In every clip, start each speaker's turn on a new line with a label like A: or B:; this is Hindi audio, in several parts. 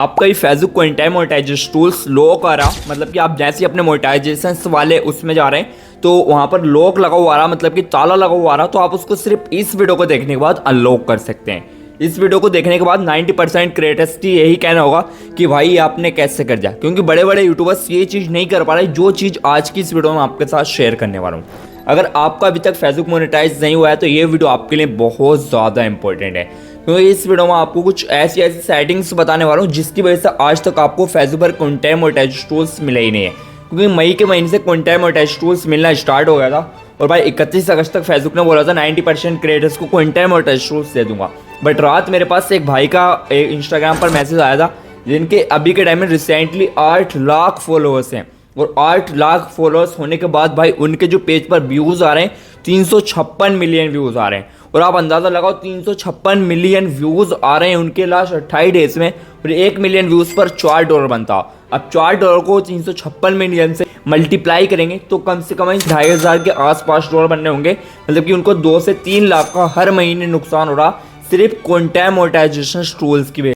A: आपका ये फेसबुक क्विंटाइम मोनेटाइजेशन टूल्स लॉक आ रहा, मतलब कि आप जैसे ही अपने मोनेटाइजेशन वाले उसमें जा रहे हैं तो वहाँ पर लॉक लगा हुआ आ रहा, मतलब कि ताला लगा हुआ आ रहा, तो आप उसको सिर्फ इस वीडियो को देखने के बाद अनलॉक कर सकते हैं। इस वीडियो को देखने के बाद 90% क्रिएटर्स की यही कहना होगा कि भाई आपने कैसे कर दिया, क्योंकि बड़े बड़े यूट्यूबर्स ये चीज़ नहीं कर पा रहे जो चीज़ आज की इस वीडियो में आपके साथ शेयर करने वाला हूँ। अगर आपका अभी तक फेसबुक मोनेटाइज नहीं हुआ है तो ये वीडियो आपके लिए बहुत ज़्यादा इंपॉर्टेंट है, क्योंकि इस वीडियो में आपको कुछ ऐसी सेटिंग्स बताने वाला हूँ जिसकी वजह से आज तक आपको फेसबुक पर कंटेंट मोनेटाइजेशन टूल्स मिले ही नहीं है। क्योंकि मई के महीने से कंटेंट मोनेटाइजेशन टूल्स मिलना स्टार्ट हो गया था और भाई 31 अगस्त तक फेसबुक ने बोला था 90% क्रिएटर्स को कंटेंट मोनेटाइजेशन टूल्स दे दूंगा। बट रात मेरे पास एक भाई का इंस्टाग्राम पर मैसेज आया था जिनके अभी के टाइम में रिसेंटली 8 लाख फॉलोअर्स हैं, और 8 लाख फॉलोअर्स होने के बाद भाई उनके जो पेज पर व्यूज़ आ रहे हैं 356 मिलियन व्यूज़ आ रहे हैं। और आप अंदाज़ा लगाओ 356 मिलियन व्यूज़ आ रहे हैं उनके लास्ट 28 डेज में, और 1 मिलियन व्यूज़ पर $4 बनता। अब $4 को 356 मिलियन से मल्टीप्लाई करेंगे तो कम से कम 2500 के आसपास डॉलर बनने होंगे, मतलब कि उनको 2 से 3 लाख का हर महीने नुकसान हो रहा सिर्फ कंटेंट मोनेटाइजेशन टूल्स की वजह,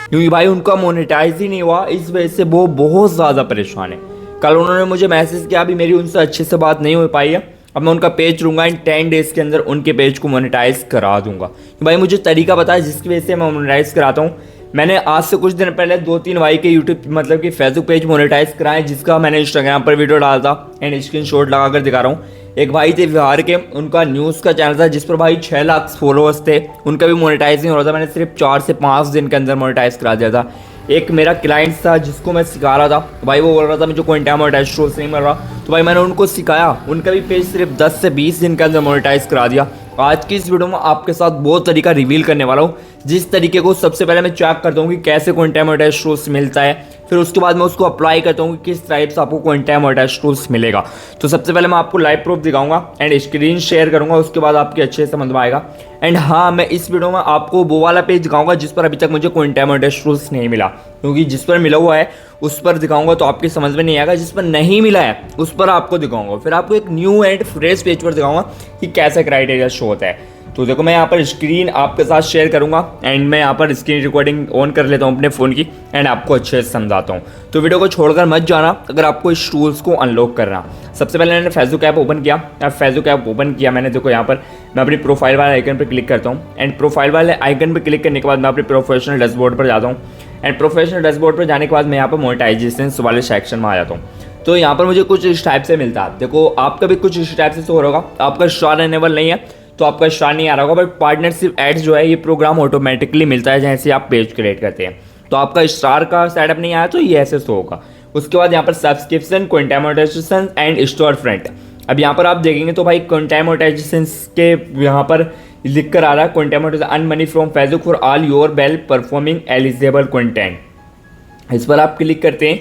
A: क्योंकि भाई उनका मोनेटाइज ही नहीं हुआ। इस वजह से वो बहुत ज़्यादा परेशान है। कल उन्होंने मुझे मैसेज किया, अभी मेरी उनसे अच्छे से बात नहीं हो पाई है। अब मैं उनका पेज लूँगा, इन 10 डेज़ के अंदर उनके पेज को मोनेटाइज करा दूंगा। तो भाई मुझे तरीका पता है जिसकी वजह से मैं मोनेटाइज कराता हूँ। मैंने आज से कुछ दिन पहले 2-3 भाई के यूट्यूब मतलब कि फेसबुक पेज मोनेटाइज कराए, जिसका मैंने इंस्टाग्राम पर वीडियो डाला था एंड स्क्रीनशॉट लगा कर दिखा रहा हूँ। एक भाई थे बिहार के, उनका न्यूज़ का चैनल था जिस पर भाई 6 लाख फॉलोअर्स थे, उनका भी मोनेटाइज नहीं हो रहा था। मैंने सिर्फ 4 से 5 दिन के अंदर मोनेटाइज करा दिया था। एक मेरा क्लाइंट था जिसको मैं सिखा रहा था, भाई वो बोल रहा था मुझे कंटेंट मोनेटाइज टूल्स नहीं मिल रहा, तो भाई मैंने उनको सिखाया, उनका भी पेज सिर्फ 10 से 20 दिन के अंदर मोनेटाइज करा दिया। आज की इस वीडियो में आपके साथ बहुत तरीका रिवील करने वाला हूँ, जिस तरीके को सबसे पहले मैं चेक करता हूँ कि कैसे कंटेंट मोनेटाइज टूल्स मिलता है, फिर उसके बाद मैं उसको अप्लाई करता हूँ कि किस टाइप से आपको कंटेंट मोनेटाइज टूल्स मिलेगा। तो सबसे पहले मैं आपको लाइव प्रूफ दिखाऊंगा एंड स्क्रीन शेयर करूंगा, उसके बाद आपके अच्छे से समझ में आएगा। एंड हाँ, मैं इस वीडियो में आपको वो वाला पेज दिखाऊंगा जिस पर अभी तक मुझे कंटेंट मोनेटाइज टूल्स नहीं मिला, क्योंकि जिस पर मिला हुआ है उस पर दिखाऊंगा तो आपकी समझ में नहीं आएगा, जिस पर नहीं मिला है उस पर आपको दिखाऊंगा। फिर आपको एक न्यू एंड फ्रेश पेज पर दिखाऊंगा कि कैसा क्राइटेरिया शो होता है। तो देखो मैं यहाँ पर स्क्रीन आपके साथ शेयर करूंगा एंड मैं यहाँ पर स्क्रीन रिकॉर्डिंग ऑन कर लेता हूँ अपने फ़ोन की एंड आपको अच्छे से समझाता हूँ। तो वीडियो को छोड़कर मत जाना अगर आपको इस टूल्स को अनलॉक करना। सबसे पहले मैंने फेसबुक ऐप ओपन किया। अब फेसबुक ऐप ओपन किया मैंने, देखो यहाँ पर मैं अपनी प्रोफाइल वाले आइकन पर क्लिक करता हूँ एंड प्रोफाइल वाले आइकन पर क्लिक करने के बाद मैं अपने प्रोफेशनल डैशबोर्ड पर जाता हूँ एंड प्रोफेशनल डैशबोर्ड पर जाने के बाद मैं यहाँ पर मोनेटाइजेशन वाले सेक्शन में आ जाता हूँ। तो यहाँ पर मुझे कुछ इस टाइप से मिलता है, देखो आपका भी कुछ इस टाइप से हो रहा होगा। आपका स्टार एनेबल नहीं है तो आपका स्टार नहीं आ रहा होगा, बट पार्टनरशिप एड्स जो है ये प्रोग्राम ऑटोमेटिकली मिलता है जैसे आप पेज क्रिएट करते हैं। तो आपका स्टार का सेटअप नहीं आया तो ये ऐसे शो होगा। उसके बाद यहाँ पर subscription, content monetization and store front. अब यहाँ पर आप देखेंगे तो भाई कंटेंट मोनेटाइजेशन के यहाँ पर लिख कर आ रहा है content monetization earn money from Facebook for all your well performing eligible content. इस पर आप क्लिक करते हैं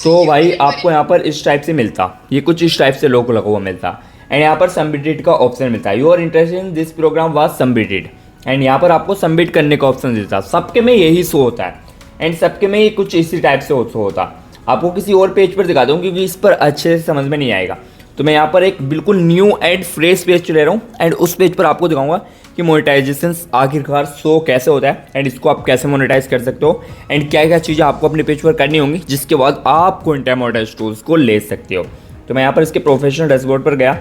A: तो भाई आपको यहाँ पर इस टाइप से मिलता, ये कुछ इस टाइप से लोगो लगा हुआ मिलता एंड यहाँ पर सबमिटेड का ऑप्शन मिलता है। Your interest in this program was submitted and यहाँ पर आपको सबमिट करने का ऑप्शन देता है। सबके में यही शो होता है एंड सबके में ये कुछ इसी टाइप से शो होता है। आपको किसी और पेज पर दिखाता हूँ क्योंकि इस पर अच्छे से समझ में नहीं आएगा। तो मैं यहाँ पर एक बिल्कुल न्यू एंड फ्रेश पेज ले रहा हूँ एंड उस पेज पर आपको दिखाऊंगा कि मोनेटाइजेशन आखिरकार शो कैसे होता है एंड इसको आप कैसे मोनेटाइज कर सकते हो एंड क्या क्या चीज़ें आपको अपने पेज पर करनी होंगी जिसके बाद आप कंटेंट मोनेटाइज टूल्स को ले सकते हो। तो मैं यहाँ पर इसके प्रोफेशनल डैशबोर्ड पर गया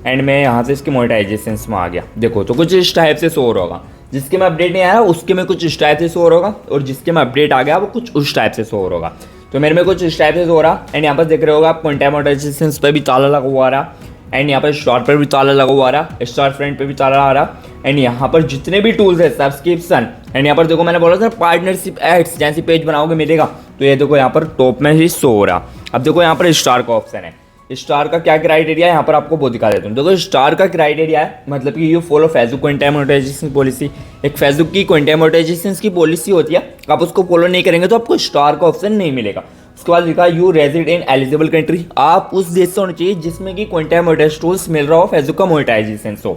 A: एंड मैं यहाँ से इसके मोनेटाइजेशन में आ गया। देखो तो कुछ इस टाइप से शो हो रहा होगा, जिसके में अपडेट नहीं आया उसके में कुछ इस टाइप से शो हो रहा होगा, और जिसके में अपडेट आ गया वो कुछ उस टाइप से शो हो रहा होगा। तो मेरे में कुछ इस टाइप से शो हो रहा एंड यहाँ पर देख रहे होगा आप कंटेंट मोनेटाइजेशन पर भी ताला लगा हुआ आ रहा एंड यहाँ पर स्टार पर भी ताला लगा हुआ आ रहा, स्टार फ्रंट पर भी ताला आ रहा एंड यहाँ पर जितने भी टूल्स है सब्सक्रिप्शन एंड यहाँ पर देखो मैंने बोला था पार्टनरशिप एड्स जैसे पेज बनाओगे मिलेगा, तो ये देखो यहाँ पर टॉप में ही शो हो रहा। अब देखो यहाँ पर स्टार का ऑप्शन है, स्टार का क्या क्राइटेरिया है यहाँ पर आपको वो दिखा देता हूँ। देखो स्टार का क्राइटेरिया है मतलब कि you follow Facebook content monetization policy. एक फेसबुक की कंटेंट मोनेटाइजेशन की पॉलिसी होती है, आप उसको फॉलो नहीं करेंगे तो आपको स्टार का ऑप्शन नहीं मिलेगा। उसके बाद लिखा you rigid in eligible country, आप उस देश से होना चाहिए जिसमें कि कंटेंट मोनेटाइजेशन टूल्स मिल रहा हो फेसबुक का मोनेटाइजेशन। सो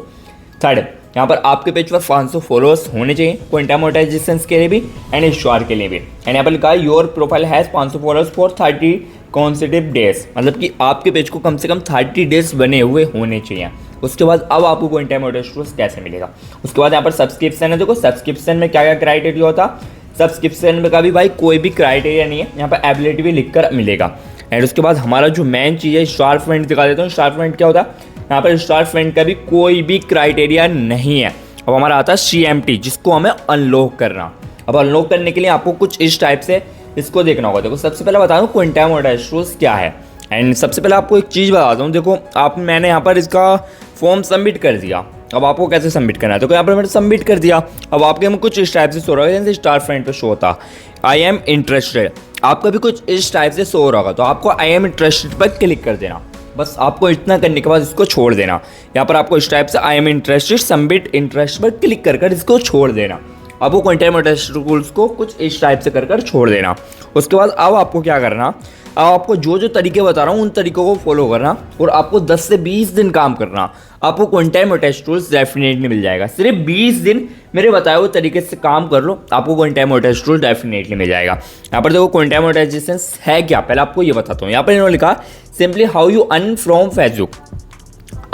A: थर्ड, यहाँ पर आपके पेज पर 500 फॉलोअर्स होने चाहिए कंटेंट मोनेटाइजेशन के लिए भी एंड स्टार के लिए भी। एंड यहाँ पर लिखा your profile has 500 followers for 30 consecutive days, मतलब कि आपके पेज को कम से कम 30 डेज बने हुए होने चाहिए। उसके बाद अब आपको कंटेंट मोनेटाइजेशन टूल्स कैसे मिलेगा। उसके बाद यहाँ पर सब्सक्रिप्शन है, देखो सब्सक्रिप्शन में क्या क्या क्राइटेरिया होता। सब्सक्रिप्शन में का भी भाई कोई भी क्राइटेरिया नहीं है, यहाँ पर एबिलिटी भी लिख कर मिलेगा। एंड उसके बाद हमारा जो मेन चीज़ है स्टार फ्रेंड दिखा देता हूँ। स्टार फ्रेंड क्या होता है, यहाँ पर स्टार फ्रेंड का भी कोई भी क्राइटेरिया नहीं है। अब हमारा आता है CMT, जिसको हमें अनलॉक करना। अब अनलॉक करने के लिए आपको कुछ इस टाइप से इसको देखना होगा। देखो सबसे पहले बता दूँ क्विंटाइम मोनेटाइज टूल्स क्या है। एंड सबसे पहले आपको एक चीज़ बताता हूँ। देखो मैंने यहाँ पर इसका फॉर्म सबमिट कर दिया। अब आपको कैसे सबमिट करना है, तो यहाँ पर मैंने सबमिट कर दिया। अब आपके में कुछ इस टाइप से शो रहा है, जैसे स्टार फ्रेंड पे शो होता आई एम इंटरेस्टेड, आपका भी कुछ इस टाइप से शो रहा होगा। तो आपको आई एम इंटरेस्टेड पर क्लिक कर देना। बस आपको इतना करने के बाद इसको छोड़ देना। यहाँ पर आपको इस टाइप से I am interested submit interest पर क्लिक कर इसको छोड़ देना। अब वो क्विंटाइम मोनेटाइज टूल्स को कुछ इस टाइप से कर छोड़ देना। उसके बाद अब आपको क्या करना, अब आपको जो तरीके बता रहा हूँ उन तरीकों को फॉलो करना और आपको 10 से 20 दिन काम करना। आपको क्विंटाइम मोनेटाइज टूल्स डेफिनेटली मिल जाएगा। सिर्फ 20 दिन मेरे बताए हुए तरीके से काम कर लो, आपको क्विंटाइम मोनेटाइज टूल डेफिनेटली मिल जाएगा। यहाँ पर देखो क्विंटाइम मोनेटाइजेशन है क्या, पहले आपको ये बताता हूँ। यहाँ पर इन्होंने लिखा simply how you earn from Facebook.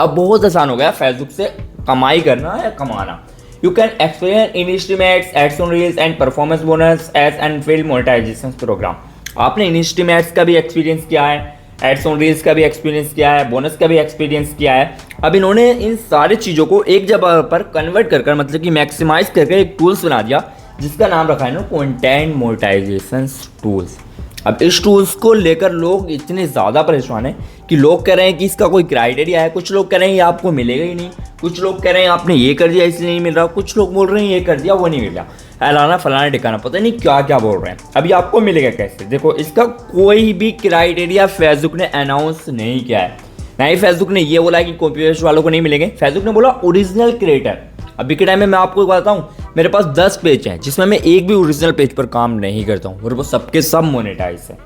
A: अब बहुत आसान हो गया फेसबुक से कमाई करना या कमाना। You can experience Instamax, ads on reels and performance bonus as and field monetization program। आपने Instamax का भी एक्सपीरियंस किया है, एड्स ऑन रील्स का भी एक्सपीरियंस किया है, बोनस का भी एक्सपीरियंस किया है। अब इन्होंने इन सारी चीज़ों को एक जगह पर कन्वर्ट कर मतलब कि मैक्सिमाइज करके एक टूल्स बना दिया, जिसका नाम रखा है ना कंटेंट मोनेटाइजेशन टूल्स। अब इस टूल्स को लेकर लोग इतने ज़्यादा परेशान हैं कि लोग कह रहे हैं कि इसका कोई क्राइटेरिया है, कुछ लोग कह रहे हैं ये आपको मिलेगा ही नहीं, कुछ लोग कह रहे हैं आपने ये कर दिया इसलिए नहीं मिल रहा, कुछ लोग बोल रहे हैं ये कर दिया वो नहीं मिल रहा, ऐलाना फलाना ठिकाना पता नहीं क्या क्या बोल रहे हैं। अभी आपको मिलेगा कैसे, देखो इसका कोई भी क्राइटेरिया फेसबुक ने अनाउंस नहीं किया है। ना ही फेसबुक ने ये बोला कि कॉपी पेस्ट वालों को नहीं मिलेंगे, फेसबुक ने बोला ओरिजिनल क्रिएटर। अभी के टाइम में मैं आपको बताता हूँ, मेरे पास 10 पेज हैं जिसमें मैं एक भी ओरिजिनल पेज पर काम नहीं करता हूँ और वो सबके सब मोनेटाइज है।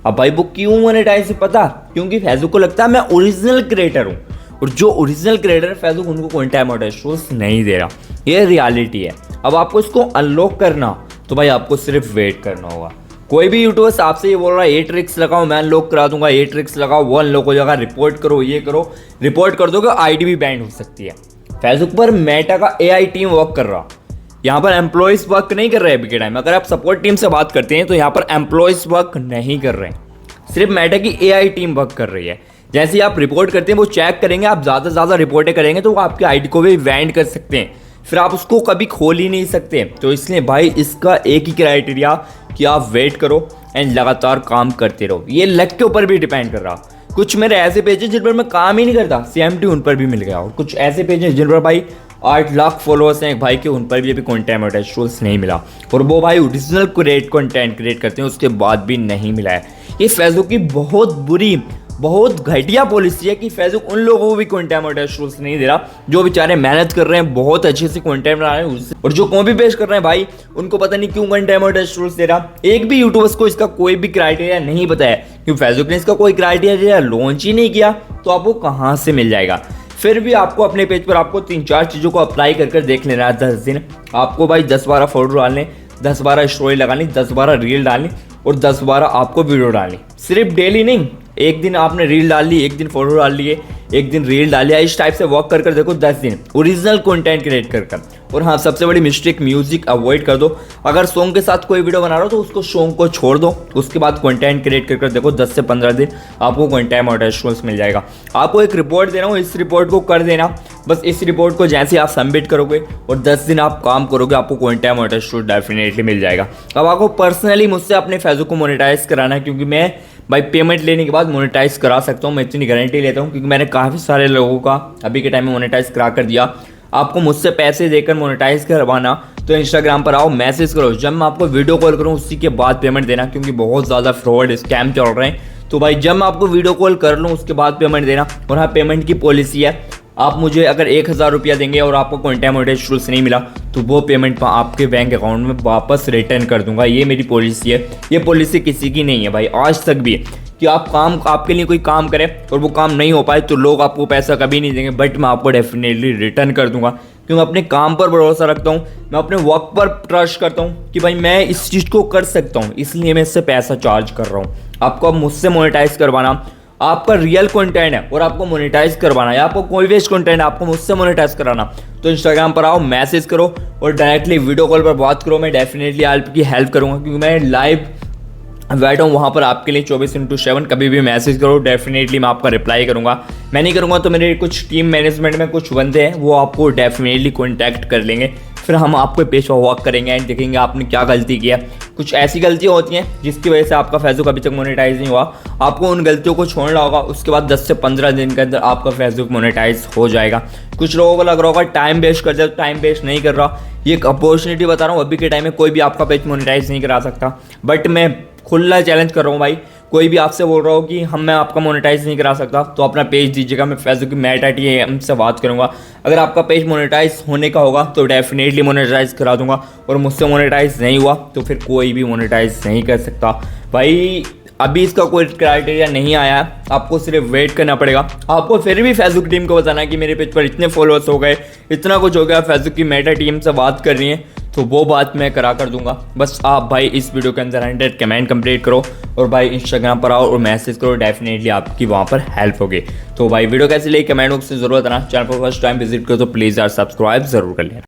A: अब भाई वो क्यों मोनेटाइज है पता, क्योंकि फेसबुक को लगता है मैं ओरिजिनल क्रिएटर हूँ और जो ओरिजिनल क्रिएटर है फेसबुक उनको कोई टाइम मोनेटाइज नहीं दे रहा। ये रियलिटी है। अब आपको इसको अनलॉक करना तो भाई आपको सिर्फ वेट करना होगा। कोई भी यूट्यूबर आपसे ये बोल रहा है ये ट्रिक्स लगाओ मैं अनलॉक करा दूंगा, ये ट्रिक्स लगाओ वो अनलॉक हो जाएगा, रिपोर्ट करो ये करो, रिपोर्ट कर दोगे आईडी भी बैंड हो सकती है। फेसबुक पर मेटा का AI टीम वर्क कर रहा, यहाँ पर एम्प्लॉयज वर्क नहीं कर रहे हैं अभी के टाइम। अगर आप सपोर्ट टीम से बात करते हैं तो यहाँ पर एम्प्लॉयज वर्क नहीं कर रहे हैं, सिर्फ मेटा की AI टीम वर्क कर रही है। जैसे ही आप रिपोर्ट करते हैं वो चेक करेंगे, आप ज़्यादा से ज़्यादा रिपोर्टें करेंगे तो वो आपकी आईडी को भी बैंड कर सकते हैं, फिर आप उसको कभी खोल ही नहीं सकते। तो इसलिए भाई इसका एक ही क्राइटेरिया कि आप वेट करो एंड लगातार काम करते रहो। ये लक के ऊपर भी डिपेंड कर रहा। कुछ मेरे ऐसे पेज हैं जिन पर मैं काम ही नहीं करता, CMT उन पर भी मिल गया, और कुछ ऐसे पेज हैं जिन पर भाई 8 लाख फॉलोअर्स हैं भाई के, उन पर भी अभी कंटेंट मोनेटाइज टूल्स नहीं मिला और वो भाई ओरिजिनल कंटेंट क्रिएट करते हैं उसके बाद भी नहीं मिला है। ये फेसबुक की बहुत बुरी बहुत घटिया पॉलिसी है कि फेसबुक उन लोगों को भी कंटेंट मोनेटाइज टूल्स नहीं दे रहा जो बेचारे मेहनत कर रहे हैं, बहुत अच्छे से कंटेंट बना रहे हैं, और जो कॉपी पेस्ट कर रहे हैं भाई उनको पता नहीं क्यों कंटेंट मोनेटाइज टूल्स दे रहा। एक भी यूट्यूबर्स को इसका कोई भी क्राइटेरिया नहीं बताया, क्योंकि फेसबुक ने इसका कोई क्राइटेरिया लॉन्च ही नहीं किया, तो आपको कहाँ से मिल जाएगा। फिर भी आपको अपने पेज पर आपको 3-4 चीज़ों को अप्लाई कर देख लेना है। 10 दिन आपको भाई 10-12 फोटो डालने, 10-12 स्टोरी लगानी, 10-12 रील डालनी और 10-12 आपको वीडियो डालनी। सिर्फ डेली नहीं, एक दिन आपने रील डाल ली, एक दिन फोटो डाल लिए, एक दिन रील डाल लिया, इस टाइप से वर्क कर देखो 10 दिन ओरिजिनल कंटेंट क्रिएट कर। और हाँ, सबसे बड़ी मिस्टेक म्यूजिक अवॉइड कर दो। अगर सॉन्ग के साथ कोई वीडियो बना रहा हो तो उसको सॉन्ग को छोड़ दो, उसके बाद कंटेंट क्रिएट कर देखो 10 से 15 दिन आपको कंटेंट मोनेटाइज टूल्स मिल जाएगा। आपको एक रिपोर्ट देना हो, इस रिपोर्ट को कर देना, बस इस रिपोर्ट को जैसे आप सबमिट करोगे और 10 दिन आप काम करोगे आपको कंटेंट मोनेटाइज टूल डेफिनेटली मिल जाएगा। अब आपको पर्सनली मुझसे अपने फेसबुक को मोनेटाइज कराना है, क्योंकि मैं भाई पेमेंट लेने के बाद मोनेटाइज करा सकता हूँ, मैं इतनी गारंटी लेता हूँ, क्योंकि मैंने काफ़ी सारे लोगों का अभी के टाइम में मोनेटाइज करा कर दिया। आपको मुझसे पैसे देकर मोनेटाइज करवाना तो इंस्टाग्राम पर आओ, मैसेज करो, जब मैं आपको वीडियो कॉल करूँ उसी के बाद पेमेंट देना, क्योंकि बहुत ज़्यादा फ्रॉड स्कैम चल रहे हैं। तो भाई जब मैं आपको वीडियो कॉल कर लूँ उसके बाद पेमेंट देना। और हाँ, पेमेंट की पॉलिसी है, आप मुझे अगर 1000 रुपया देंगे और आपको कंटेंट मोनेटाइज टूल्स नहीं मिला तो वो पेमेंट मैं आपके बैंक अकाउंट में वापस रिटर्न कर दूंगा। ये मेरी पॉलिसी है, ये पॉलिसी किसी की नहीं है भाई आज तक भी, कि आप काम आपके लिए कोई काम करे और वो काम नहीं हो पाए तो लोग आपको पैसा कभी नहीं देंगे, बट मैं आपको डेफिनेटली रिटर्न कर दूंगा, क्योंकि मैं अपने काम पर भरोसा रखता हूँ, मैं अपने वर्क पर ट्रस्ट करता हूँ कि भाई मैं इस चीज़ को कर सकता हूँ, इसलिए मैं इससे पैसा चार्ज कर रहा हूँ। आपको अब मुझसे मोनेटाइज करवाना आपका रियल कंटेंट है और आपको मोनेटाइज करवाना है, आपको कोई वेस्ट कंटेंट है, आपको मुझसे मोनेटाइज कराना, तो इंस्टाग्राम पर आओ, मैसेज करो और डायरेक्टली वीडियो कॉल पर बात करो। मैं डेफिनेटली आपकी हेल्प करूँगा, क्योंकि मैं लाइव बैठा हूँ वहाँ पर आपके लिए 24/7। कभी भी मैसेज करो, डेफिनेटली मैं आपका रिप्लाई करूँगा। मैं नहीं करूँगा तो मेरे कुछ टीम मैनेजमेंट में कुछ बंदे हैं, वो आपको डेफिनेटली कॉन्टैक्ट कर लेंगे। फिर हम आपको पेश वॉक करेंगे एंड देखेंगे आपने क्या गलती किया। कुछ ऐसी गलतियाँ होती हैं जिसकी वजह से आपका फेसबुक अभी तक मोनेटाइज नहीं हुआ, आपको उन गलतियों को छोड़ना होगा। उसके बाद 10 से 15 दिन के अंदर आपका फेसबुक मोनेटाइज हो जाएगा। कुछ लोगों को लग रहा होगा टाइम वेस्ट कर दे, टाइम वेस्ट नहीं कर रहा, ये एक अपॉर्चुनिटी बता रहा हूँ। अभी के टाइम में कोई भी आपका पेज मोनेटाइज नहीं करा सकता, बट मैं खुला चैलेंज कर रहा हूँ भाई, कोई भी आपसे बोल रहा हो कि मैं आपका मोनेटाइज नहीं करा सकता, तो अपना पेज दीजिएगा। मैं फेसबुक की मेटा टीम से बात करूंगा, अगर आपका पेज मोनेटाइज होने का होगा तो डेफिनेटली मोनेटाइज करा दूंगा, और मुझसे मोनेटाइज नहीं हुआ तो फिर कोई भी मोनेटाइज नहीं कर सकता भाई। अभी इसका कोई क्राइटेरिया नहीं आया, आपको सिर्फ वेट करना पड़ेगा। आपको फिर भी फेसबुक टीम को बताना है कि मेरे पेज पर इतने फॉलोअर्स हो गए, इतना कुछ हो गया, फेसबुक की मेटा टीम से बात कर रही है, तो वो बात मैं करा कर दूंगा। बस आप भाई इस वीडियो के अंदर 100 कमेंट कंप्लीट करो और भाई इंस्टाग्राम पर आओ और मैसेज करो, डेफिनेटली आपकी वहाँ पर हेल्प होगी। तो भाई वीडियो कैसी लगी कमेंट बॉक्स से जरूर बताना। चैनल पर फर्स्ट टाइम विजिट करो तो प्लीज़ यार सब्सक्राइब जरूर कर लेना।